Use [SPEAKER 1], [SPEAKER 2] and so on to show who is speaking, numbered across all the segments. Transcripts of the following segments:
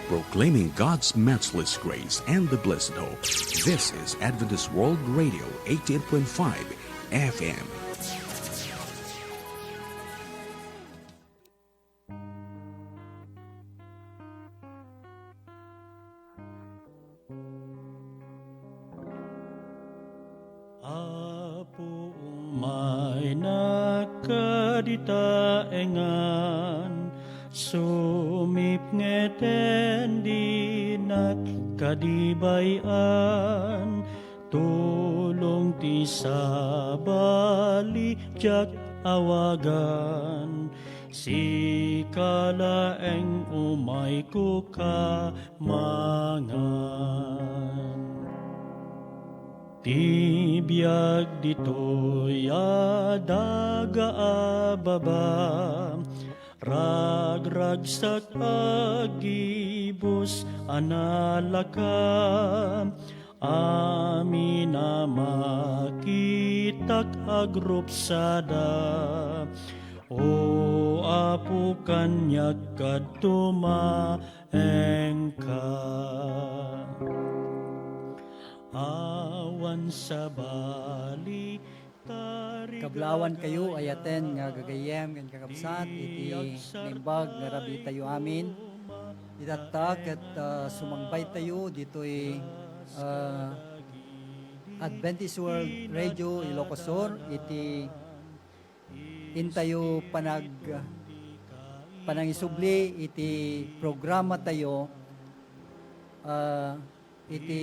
[SPEAKER 1] proclaiming God's matchless grace and the blessed hope. This is Adventist World Radio, 88.5 FM.
[SPEAKER 2] Apo umay nakaditaengan, sumip ngeten di nakadibayan, tulong ti sabali jak awagan, si kalaeng umay ko kamangan. Tibiyag dito'y adaga ababa, ragrag sa agibos analaka, amin na makitak agrupsada, o apo kanyag katumaengka. Awan sa bali
[SPEAKER 3] Kablawan kayo ayaten nga gagayem kan kakabsat iti nimbag nga rabi tayo amin itatak at sumangbay tayo dito'y Adventist World Radio Ilocosur iti intayo panangisubli iti programa tayo iti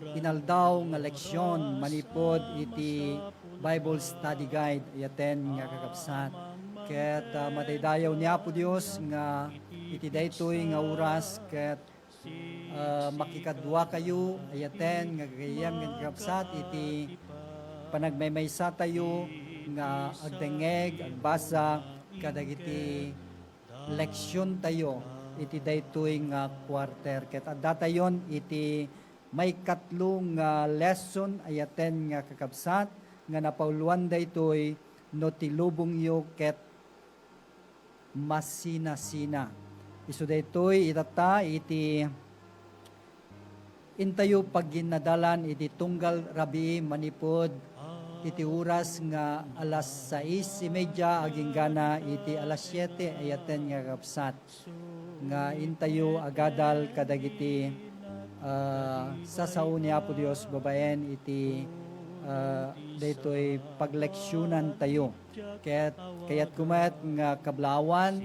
[SPEAKER 3] inaldaw nga leksyon manipod iti Bible Study Guide ayaten nga kakabsat ket mataydayaw niya po Dios nga iti daytoy nga oras ket makikadwa kayo ayaten nga gagayem nga kakabsat iti panagmaymaysa tayo nga agdengeg agbasa kadagiti leksyon tayo iti daytoy nga quarter ket adda tayon iti may katlong lesson ayaten nga kakabsat nga napauluan daytoy no tilubong yo ket masina-sina. Isu daytoy itata iti intayo pagginadalan iti tunggal rabi manipod iti oras nga alas 6:30 aging gana iti alas 7 ayaten nga kakabsat nga intayo agadal kadagiti sasaon niya po Dios babaen iti daytoy pagleksyonan tayo kaya't kumat nga kablawan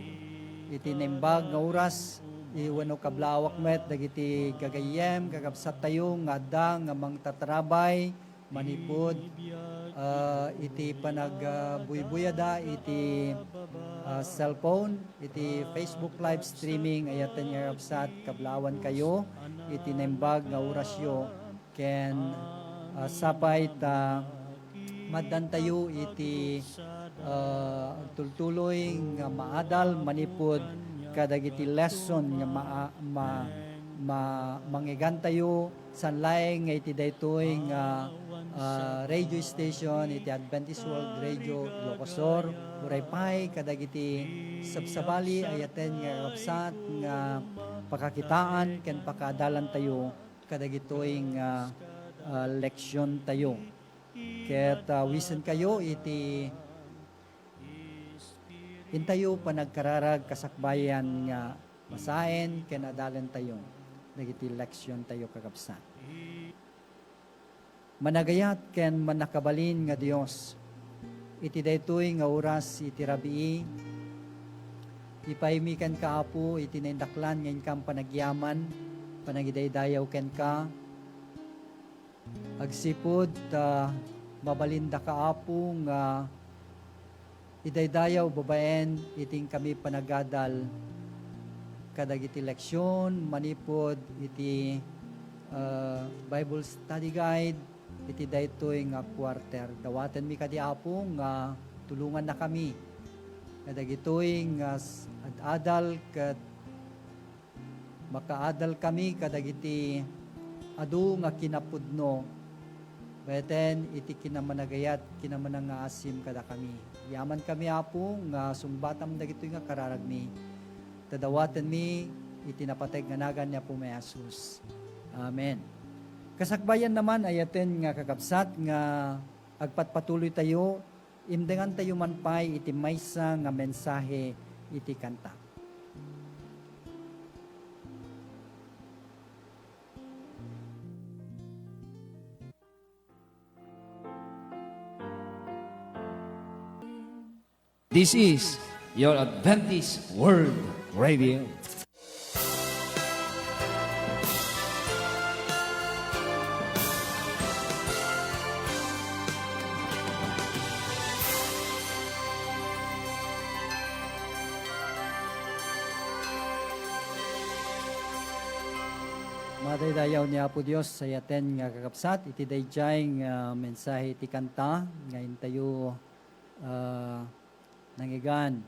[SPEAKER 3] iti nimbag nga oras iwano kablawak met dagiti gagayem kakabsat tayo nga adda nga mangtatrabay manipod iti panagbuybuyada iti cellphone iti Facebook live streaming ayaten nga kakabsat kablawan kayo iti nimbag nga orasyo ken sapay ta maddan tayo iti tultuloy nga maadal manipod kadagiti lesson nga mangigan tayo sanlay nga iti daytoy nga radio station iti Adventist World Radio Ilocosur uraypay kadagiti sabsabali ayaten nga kakabsat nga pakakitaan ken pakadalan tayo kadagitoy nga leksyon tayo ket wisen kayo iti intayo panagkararag kasakbayan nga masaen ken adalan tayo dagiti leksyon tayo kakabsat. Managayat ken manakabalin nga Dios iti daytoy nga oras iti rabii ipaymikan ka apo iti naindaklan ngayon kang panagyaman panagidaydayaw ken ka agsipod mabalinda ka apo nga idaydayaw babaen iting kami panagadal kadagiti leksyon manipod iti Bible Study Guide iti daytoy nga quarter dawaten mi kadi apo nga tulungan na kami kadagitoy nga adal ket makaadal kami kadagiti adu nga kinapudno beten iti kinamanagayat kinamanang nga asim kada kami yaman kami apo nga sumbatam dagitoy nga kararagmi tadawaten mi iti napateg nga nagan niya po may Jesus. Amen. Kasakbayan naman ayaten nga kakabsat nga agpatpatuloy tayo, imdengan tayo manpay iti maysa nga mensahe iti kanta.
[SPEAKER 4] This is your Adventist World Radio.
[SPEAKER 3] Madaydayaw ni Apo Dios sa yaten nga kakabsat, iti dayjay nga mensahe iti kanta, ngayon tayo nangigan.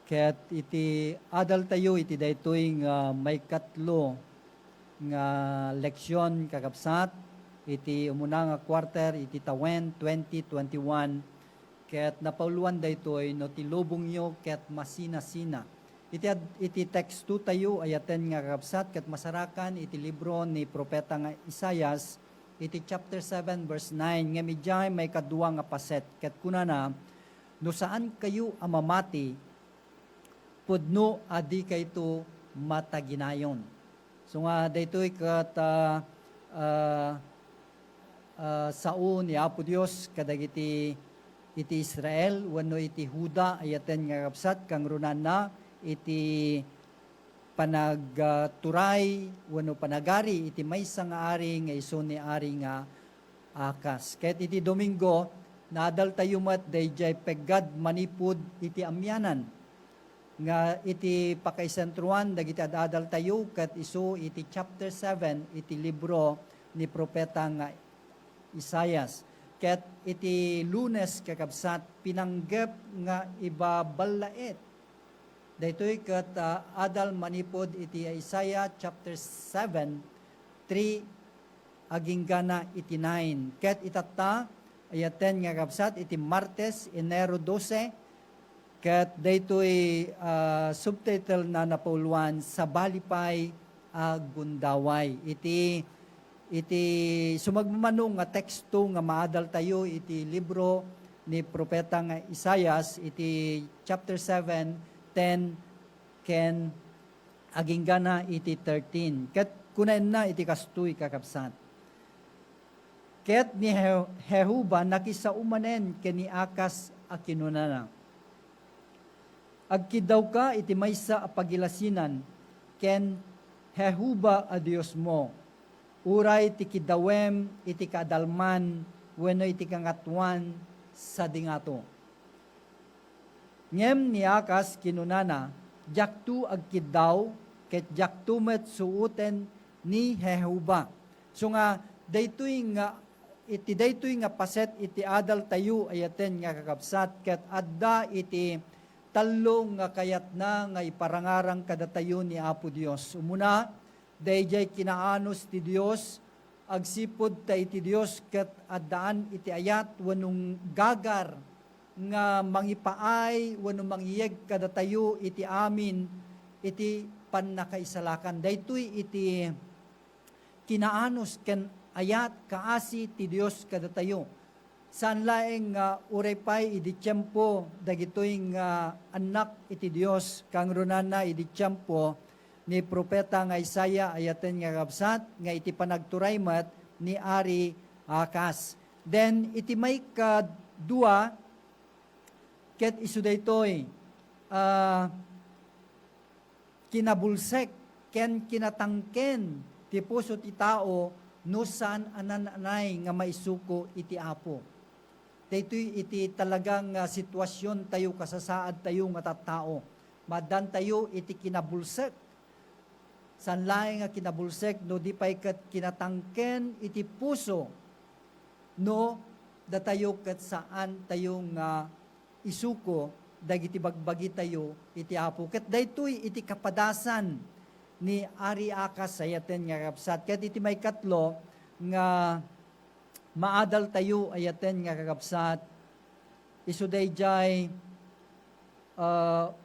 [SPEAKER 3] Ket iti adal tayo, iti daytoy nga may katlo nga leksyon kakabsat, iti umuna nga quarter, iti tawen 2021, ket napauluan daytoy no ti lubong nyo ket masina-sina. Iti text 2 tayo ayaten nga kakabsat ket masarakan iti libro ni propeta nga Isaias iti chapter 7 verse 9 nga medjay may kadua nga paset ket kunana no saan kayo amamati pudno adi kayto mataginayon. So nga daytoy ket sao ni Apo Dios kadagiti iti Israel wenno iti Huda ayaten nga kakabsat kang runana iti panagturay wano panagari iti maysa nga ari nga iso ni ari nga Akas. Ket iti Domingo nadal tayo mat dayjay peggad manipud iti amyanan nga iti pakaisentruan dagiti adal tayo ket iso iti chapter 7 iti libro ni propeta nga Isaias. Ket iti Lunes kakabsat pinanggep nga ibabalait daytoy ket adal manipod iti Isaiah chapter 7 3 aginggana iti 9. Ket itata ayaten nga kapsat iti Martes Enero 12 ket daytoy subtitle na napuluan sa balipay agundaway. Iti sumagmamano nga teksto nga maadal tayo iti libro ni propeta nga Isaias iti chapter 7 10 ken aginggana iti 13. Ket kunaen na iti kastoy kakabsat. Ket ni Jehuba nakisaumanen ken ni Akas a kinunana. Agkidaw ka iti maysa a pagilasinan ken Jehuba a Dios mo. Uray ti kidawem iti kadalman wenno iti kangatuan sa dingato. Ngem ni Akas kinunana, jaktu agkidaw, ket jaktu met suuten ni Jehuba. So nga, iti daytoy nga paset iti adal tayo ayaten nga kakabsat, ket adda iti talong nga kayat na nga iparangarang kadatayo ni Apo Dios. Umuna, dayjay kinaanos ti Dios, agsipod ta iti Dios, ket addaan iti ayat wanung gagar, nga mangipaay wano mangiyeg kadatayo iti amin iti pannakaisalakan. Daytoy iti kinaanos ken ayat kaasi ti Dios kadatayo. Saan laeng uray pay idi tiyempo dagitoy nga anak iti Dios kang runana idi tiyempo ni propeta nga Isaiah ayaten nga kabsat nga iti panagturaymat ni Ari Akas. Then iti may kadua ket isu daytoy kinabulsek ken kinatangken ti puso ti tao no saan ananay nga maisuko iti Apo. Daytoy iti talagang sitwasyon tayo kasasaad tayo nga tattao. Madan tayo iti kinabulsek. San laeng nga kinabulsek no di pay ket kinatangken iti puso no datayo ket saan tayo nga isuko dagiti bagbagi tayo iti Apo. Ket daytoy iti kapadasan ni Ari Akas ayaten nga kapsat. Ket iti may katlo nga maadal tayo ayaten nga kakapsat. Isu dayjay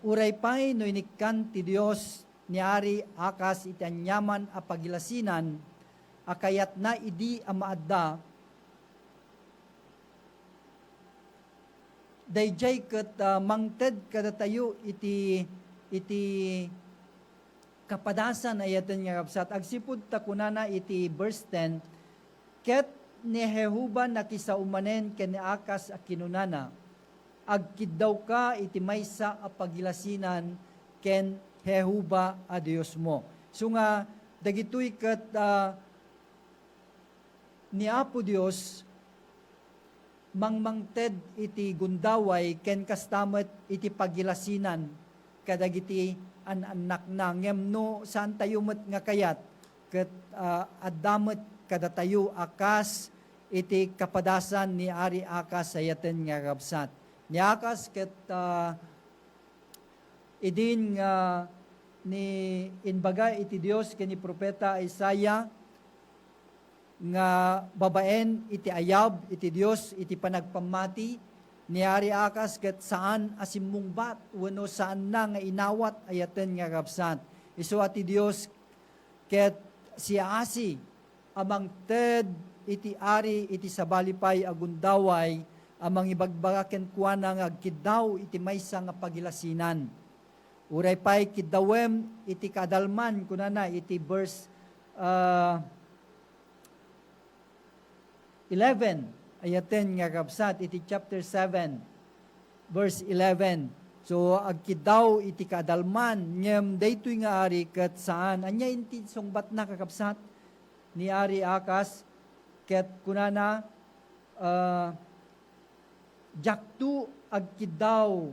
[SPEAKER 3] uray pay no inikkan ti Dios ni Ari Akas iti anyaman a pagilasinan, akayat na idi amaadda, dayjay ket mangted kada tayo iti kapadasan ayaten nga kapsat. Agsipud ta kunana iti verse 10, ket ni Jehuba nakisaumanen ken ni Akas a kinunana, agkiddaw ka iti maysa a pagilasinan ken Jehuba a Dios mo. So nga dagitoy ket ni Apo Dios mangmangted iti gundaway ken kastamet iti pagilasinan kadagiti anak na ngem no saan tayo met nga kayat ket addamet kada tayo akas iti kapadasan ni Ari Akas ayaten nga kapsat. Ni Akas ket idin nga ni inbaga iti Dios ken ni propeta Isaiah nga babaen iti ayab iti Dios iti panagpamati ni Ari Akas ket saan asimmungbat wenno saan na nga inawat ayaten nga kapsat. Isu ati Dios ket si Asi amang ted iti ari iti sabalipay agundaway amang ibagbagaken kuana nga agkiddaw iti maysa nga pagilasinan. Uray pay kiddawem iti kadalman kunana iti verse 11 ayaten nga kapsat iti chapter 7 verse 11. So agkiddaw iti kadalman ngem daytoy nga ari ket saan anya inti sungbat na kakapsat ni Ari Akas ket kunana jaktu agkiddaw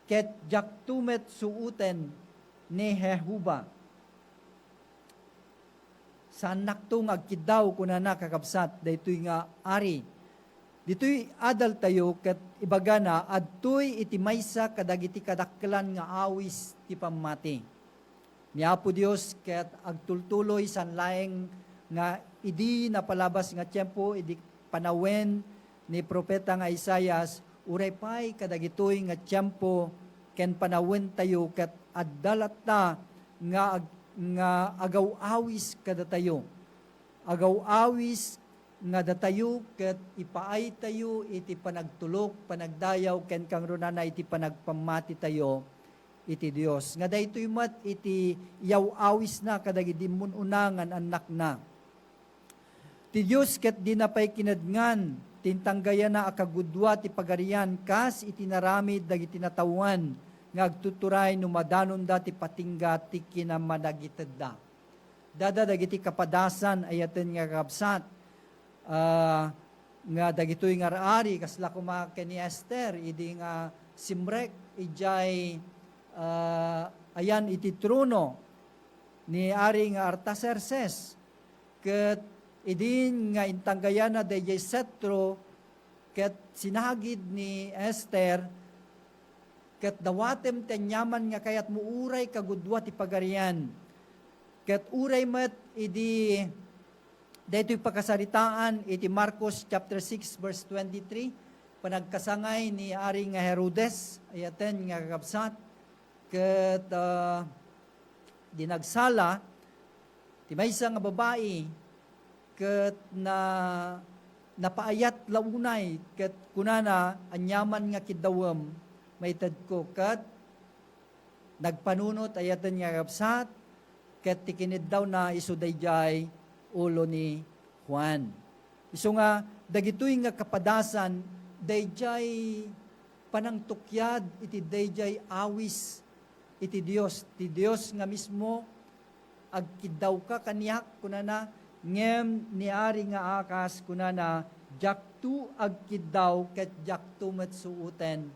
[SPEAKER 3] ket jaktu met suuten ni Jehuba. Saan nakto nga agkiddaw kunana kakapsat daytoy nga ari. Ditoy adal tayo ket ibagana adtoy iti maysa kadagiti kadakkelan nga awis ti pamati. Ni Apo Dios ket agtultuloy san laeng nga idi napalabas nga tiempo idi panawen ni propeta nga Isaias uray pay kadagitoy nga tiempo ken panawen tayo ket addalata nga agaw-awis kada tayo. Agaw-awis nga datayo ket ipaay tayo iti panagtulok, panagdayaw ken kang runana iti panagpamati tayo iti Dios. Nga daytoy met iti yaw-awis na kadagiti mununangan anak na. Ti Dios ket di na pay kinadngan tintanggaya na akagudwa ti pagarian kas iti naramid dagiti natawan nga agtuturay no madanon da ti patingga ti kinamadagitid da. Dada dagiti kapadasan ayaten nga kapsat nga dagitoy nga raari kasla kuma ken ni Esther idi nga simrek ijay ayan iti trono ni ari nga Artaxerxes ket idin nga intanggayana dayjay setro ket sinagid ni Esther ket dawatem tenyaman nga kayat muuray kagudwa ti pagarian ket uray met idi daytoy pakasaritaan iti Marcos chapter 6 verse 23 panagkasangay ni ari nga Herodes ayaten nga kakabsat ket dinagsala ti maysa nga babae ket napaayat launay ket kunana anyaman nga kiddawem maited ko ket nagpanunot ayaten nga kakabsat ket tikinid daw na isu dayjay ulo ni Juan. Isu nga dagitoy nga kapadasan dayjay panangtukyad iti dayjay awis iti Dios. Ti Dios nga mismo agkiddaw ka kaniyak kunana ngem ni ari nga Akas kunana jaktu agkiddaw ket jaktu met suuten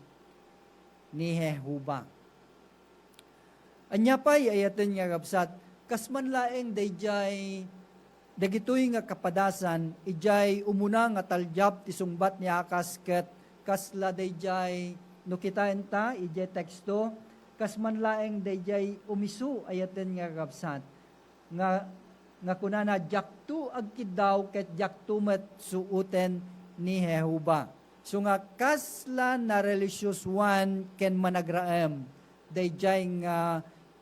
[SPEAKER 3] ni Jehuba. Anya pay ayaten nga kapsat kasman laeng dayjay dagitoy nga kapadasan ijay umuna nga taljab ti sungbat ni Akas ket kasla dayjay no kitain ta ijay teksto kasman laeng dayjay umisu ayaten nga kapsat nga kunana jaktu agkiddaw ket jaktu met suuten ni Jehuba. So nga kasla na religious one ken managraem dayjay nga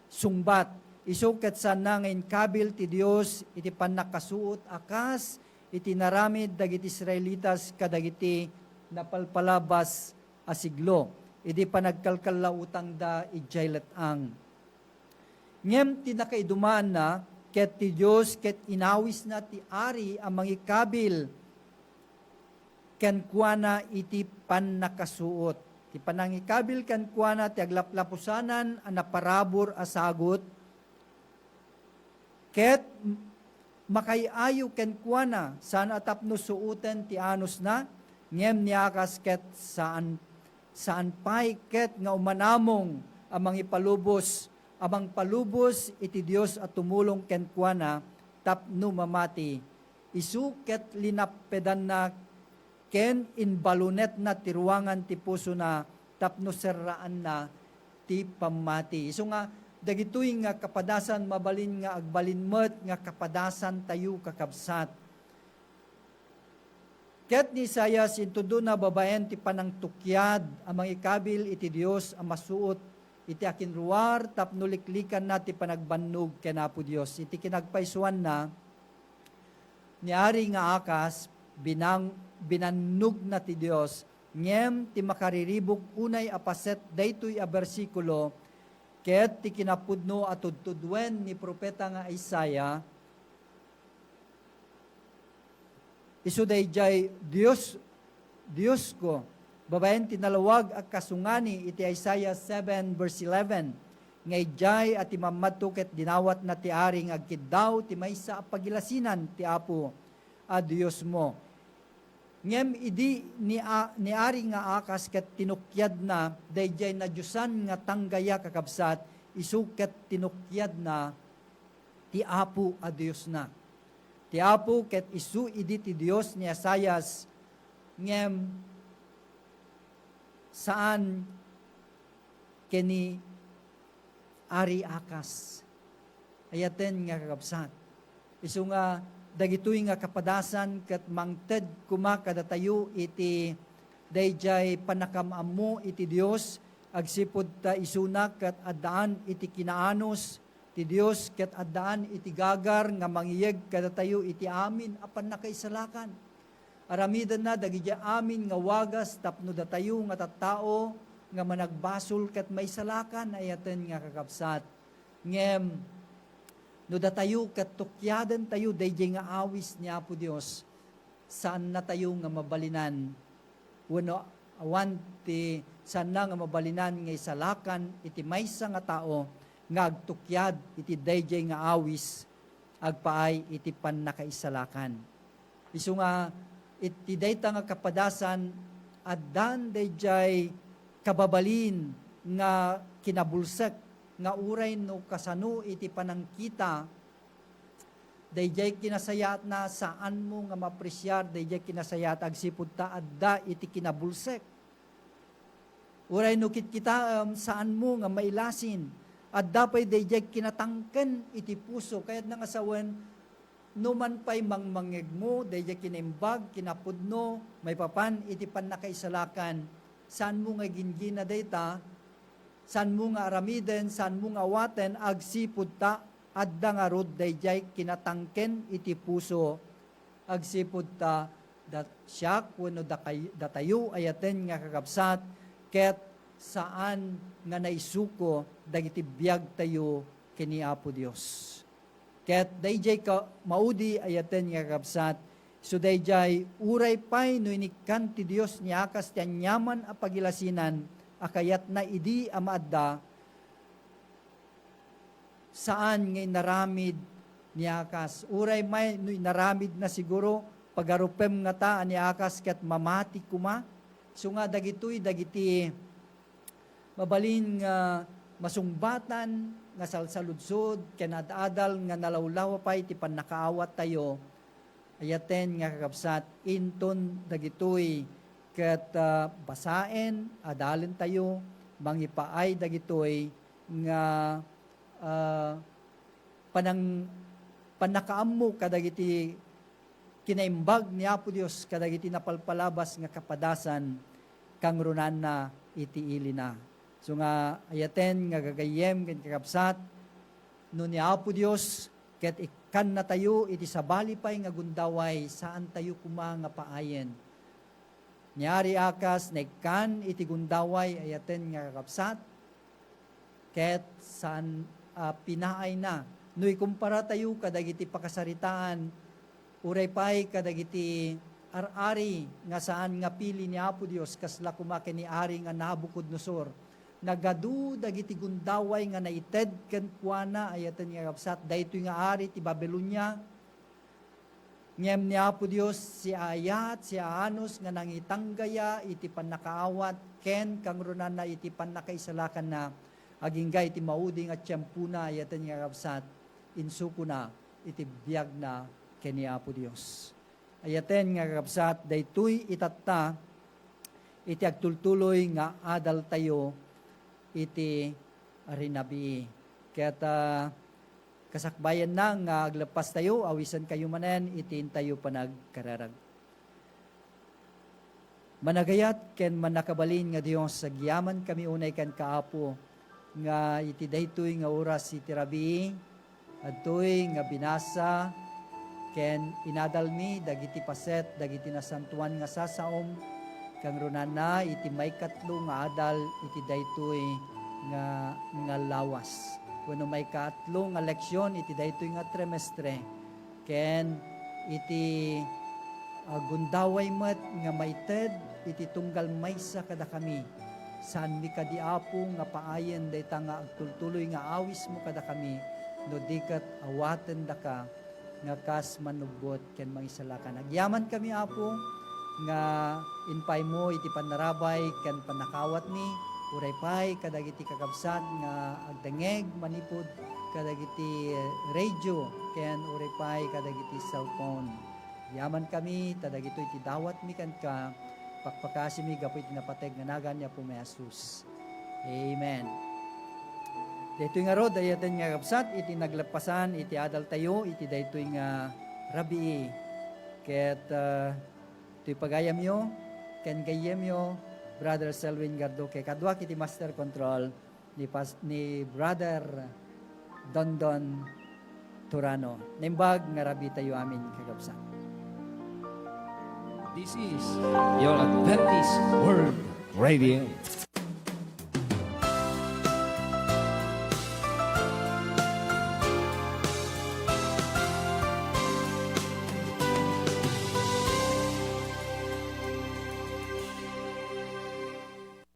[SPEAKER 3] sungbat. Isuket sana ngayon kabil ti Dios iti panakasuot akas iti naramid dagiti Israelitas kadagiti napalpalabas asiglo. Iti panagkalkalautang da ijay letang. Ngem ti nakaidumaan na ket ti Dios ket inawis na ti ari ang mangikabil ken kuana iti panakasuot. Ti panangikabil ken kuana ti aglaplapusanan a naparabor a sagot ket makayayo ken kuana saan atapno suuten ti anos na ngem niakas ket saan pay ket nga umanamong amang ipalubos amang palubos iti Dios at tumulong ken kuana tapno mamati isu ket linappedan na ken inbalunet na tiruangan ti puso na tapno serraan na ti pamati. Isu nga dagitoy nga kapadasan mabalin nga agbalinmet nga kapadasan tayo kakabsat. Ket ni Isaias intudo na babaen ti panangtukyad amang ikabil iti Dios ang masuot iti akinruar tapno liklikan na ti panagbannog ken Apo Dios. Iti kinagpaisuan na niari nga akas binannog na ti Dios ngem ti makariribok unay apaset daytoy a bersikulo ket ti kinapudno at tudtudwen ni propeta nga Isaiah isu dayjay Dios ko babaen tinalawag ak kasungani iti Isaiah 7 verse 11 ngayjay at imamadto ket dinawat na ti aring agkiddaw ti maysa a pagilasinan ti Apo a Dios mo ngem idi ni ari nga akas ket tinukyad na dayjay na Diyosan nga tanggaya kakabsat isu ket tinukyad na ti Apo a Dios na ti Apo ket isu idi ti Dios ni Isaias ngem saan keni ari akas ayaten nga kakabsat isu nga dagitoy nga kapadasan ket mangted kuma kadatayo iti dayjay panakamamu iti Dios agsipud ta isuna ket addaan iti kinaanos ti Dios ket addaan iti gagar nga mangiyeg kadatayo iti amin a pannakaisalakan aramidan na dagiti amin nga wagas tapno datayo nga tattao nga managbasol ket maisalakan ayaten nga kakabsat ngem no datayo ket tukyaden tayo dayjay nga awis ni Apo Dios saan na tayo nga mabalinan wenno awan ti saan na nga mabalinan nga isalakan iti maysa nga tao nga agtukyad iti dayjay nga awis agpaay iti pannakaisalakan isu nga iti dayta nga kapadasan addan dayjay kababalin nga kinabulsek nga uray no kasano iti panangkita dayjay kinasayat na saan mo nga mapresyar dayjay kinasayat agsipud ta adda iti kinabulsek uray no kitkita saan mo nga mailasin adda pay dayjay kinatangken iti puso kayat nga asawen no man pay mangmangeg mo dayjay kinaimbag kinapudno may papan iti pannakaisalakan saan mo nga gingina dayta saan mo nga aramiden, saan mo nga awaten, agsipud ta, adda nga rod dayjay kinatangken iti puso, agsipud ta, siyak, wano datayo, ayaten nga kakabsat, ket saan nga naisuko, dagiti biyag tayo, kini Apo Dios. Ket dayjay ka maudi, ayaten nga kakabsat, so dayjay, uray pay, no inikan ti Dios niyakas, ti anyaman a pagilasinan, akayat na idi amadda saan ngay naramid niyakas. Uray may naramid na siguro pagarupem nga ta niyakas ket mamati kuma. So nga dagitoy dagiti mabalin nga masungbatan nga salsaludsod ken adadal nga nalawlaw pay ti pannakaawat tayo. Ayaten nga kakabsat inton dagitoy ket basaen adalen tayo mangipaay dagitoy nga panakaammo kadagiti kinaimbag ni Apo Dios kadagiti napalpalabas nga kapadasan kang runan na iti ili na. So nga ayaten nga gagayem ken kakabsat no ni Apo Dios ket ikan na tayo iti sabali pay nga gundaway saan tayo kuma nga paayen. Nyari akas na ikan iti gundaway ayaten nga kakapsat ket saan pinaay na. No ikumpara tayo kadagiti pakasaritaan uray pay kadagiti ar-ari nga saan nga pili ni Apo Dios kasla kumake ni ari nga Nabucodonosor. Nagadu dagiti gundaway nga naited ken kuana ayaten nga kapsat daytoy nga ari ti Babilonia. Ngem ni Apo Dios si ayat si Anos nga nangitanggaya iti pannakaawat ken kangrunan na iti pannakaisalakan na aginggay iti mauding at tiyempuna ayaten nga kapsat insuko na iti biyag na ken ni Apo Dios. Ayaten nga kapsat daytoy itatta iti agtultuloy nga adal tayo iti arinabi. Kaya kasakbayan na nga aglepas tayo, awisan kayo manen, itiin tayo panagkararag. Managayat ken manakabalin nga Dios sa giyaman kami unay kan kaapo nga iti daytoy nga oras iti rabi adtoy nga binasa ken inadalmi dagiti paset dagiti nasantuan nga sasaom kang runana iti may katlo nga adal iti daytoy nga lawas. Kuno may katlo nga leksyon iti daytoy nga trimestre ken iti gundaway met nga maited iti tunggal maysa kada kami saan mi kadiapo nga paayen dayta nga agtultuloy nga awis mo kada kami no diket awaten daka nga kas manugbot ken mangisalakan. Agyaman kami Apo nga inpay mo iti panarabay ken panakawat ni uray pay kadagiti kakabsat nga agdengeg manipod kadagiti radio ken uray pay kadagiti cellphone. Yaman kami tadagito iti dawat mi ken ka pakpakasi mi gapu iti napateg nga nagan niya po may Asus. Amen. Daytoy nga rod ayaten nga kakabsat iti naglapasan iti adal tayo iti daytoy nga rabii ket ito'y pagayam nyo, ken gayem nyo, Brother Selwyn Garduque. Kadwa kiti Master Control ni Brother Dondon Turano. Nimbag nga rabi tayo amin kagabsa.
[SPEAKER 4] This is your Adventist World Radio.